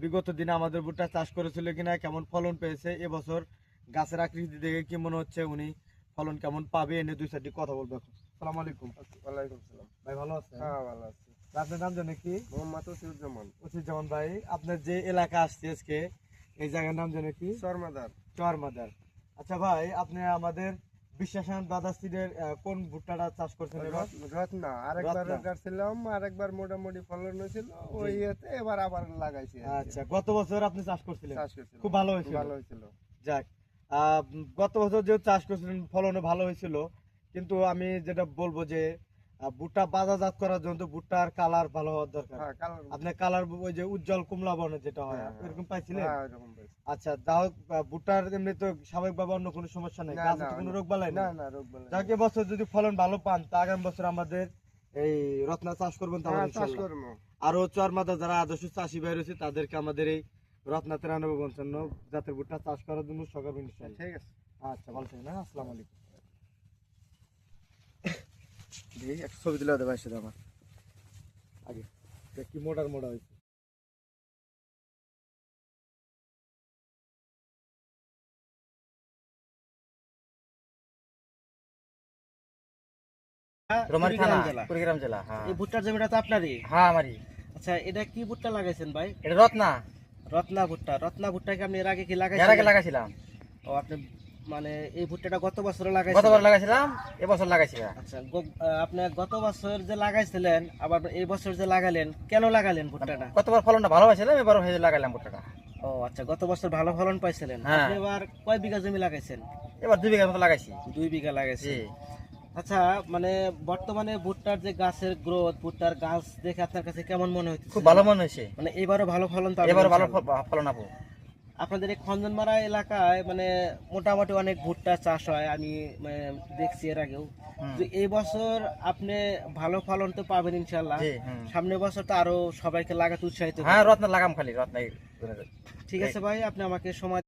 বিগত দিনে আমাদের ভুট্টা চাষ করেছিল কিনা, কেমন ফলন পেয়েছে, এবছর গাছের আকৃতি দেখে কি মনে হচ্ছে উনি ফলন কেমন পাবে, এনে দুই চারটি কথা বলবো এখন। আসসালামু আলাইকুম। ওয়ালাইকুম সালাম। ভাই ভালো আছেন? হ্যাঁ, ভালো আছি। আপনার নাম জানে কি? মোহাম্মদ ওসিউজ্জামান। ওসিউজ্জামান ভাই, আপনার যে এলাকা আসছে আজকে, এই জায়গার নাম জানে কি? শর্মাদার। চরমাদার। আচ্ছা ভাই, আপনি আমাদের বিশ্বাসান দাদা সিডের কোন ভুট্টাটা চাষ করছেন এবার? রত্না আরেকবার রত্না। কাটছিলাম, আরেকবার মোটামুটি ফলন হয়েছিল, ওই ইয়েতে এবার আবার লাগাইছি আর কি। আচ্ছা, গত বছর আপনি চাষ করছিলেন, চাষ করছিলাম। খুব ভালো হয়েছিল। ভালো হয়েছিল। যাক, গত বছর যে চাষ করছিলেন ফলনও ভালো হয়েছিল, কিন্তু আমি যেটা বলবো যে ভুট্টা বাজারজাত করার জন্য তো ভুট্টার কালার ভালো হওয়ার দরকার। হ্যাঁ, কালার। আপনার কালার ওই যে উজ্জ্বল কমলা বর্ণের যেটা হয়, হ্যাঁ, এরকম পাইছিলেন? হ্যাঁ, এরকম পাইছি। আচ্ছা, তাও ভুট্টার এমনি তো স্বাভাবিকভাবে অন্য কোনো সমস্যা নেই, না, গাছে না, তো কোনো না। রোগ বালাই না, নেই। না, রোগ বালাই যাক, নেই। এবছর যদি ফলন ভালো পান তা আগামী বছর আমাদের এই রত্না চাষ করবেন তো হ্যাঁ, চাষ ইনশাআল্লাহ। করবো। আরো চরমাদা যারা আদর্শ চাষি ভাই রয়েছে তাদেরকে আমাদের এই রত্না 93 জাতের ভুট্টা চাষ করার জন্য সকাল ইনশাআল্লাহ। ঠিক আছে। আচ্ছা, ভালো থাকেন। হ্যাঁ, আসসালামু আলাইকুম। দেখি একটা ছবি তুলে দেবে সাথে আমার আগে, কি মোটার মোটা হয়েছে। রোমারি কুড়িগ্রাম থানা, জেলা। কুড়িগ্রাম জেলা। হ্যাঁ, এই ভুট্টার জমিটা তো আপনারই? হ্যাঁ, আমারই। আচ্ছা, এটা কি ভুট্টা লাগাইছেন ভাই? এটা রত্না। রত্না ভুট্টা। রত্না ভুট্টা কি আপনি এর আগে কি এর আগে লাগাইছেন? লাগাইছিলাম, ও, আপনি মানে এই ভুট্টাটা গত বছর গতবার লাগাইছেন? লাগাইছিলাম, এবছর লাগাইছি। আচ্ছা, আপনি গত বছর যে লাগাইছিলেন আবার এই বছর যে লাগালেন, কেন লাগালেন ভুট্টাটা? গতবার ফলনটা ভালো হয়েছিলাম, এবার হয়ে লাগাইলাম ভুট্টাটা। ও আচ্ছা, গত বছর ভালো ফলন পাইছিলেন। হ্যাঁ। আপনি এবার কয় বিঘা জমি লাগাইছেন? এবার 2 বিঘার মতো লাগাইছি। 2 বিঘা লাগাইছেন। জি। আচ্ছা, মানে বর্তমানে ভুট্টার যে গাছের গ্রোথ, ভুট্টার গাছ দেখে আপনার কাছে কেমন মনে হচ্ছে? খুব ভালো মনে হয়েছে, মানে এবারও ভালো ফলন পাবেন এবার ভালো ইনশাআল্লাহ? ফলন পাবো। আপনাদের এই খন্দনমারা এলাকায় মানে মোটামুটি অনেক ভুট্টা চাষ হয়, আমি মানে দেখছি এর আগেও। হুম। তো এই বছর আপনি ভালো ফলন তো পাবেন ইনশাআল্লাহ। জি, হুম। সামনের বছর তো আরো সবাইকে লাগাতে উৎসাহিত হ্যাঁ, করবেন। রত্না লাগাম খালি, রত্না। ঠিক আছে ভাই, আপনি আমাকে সময়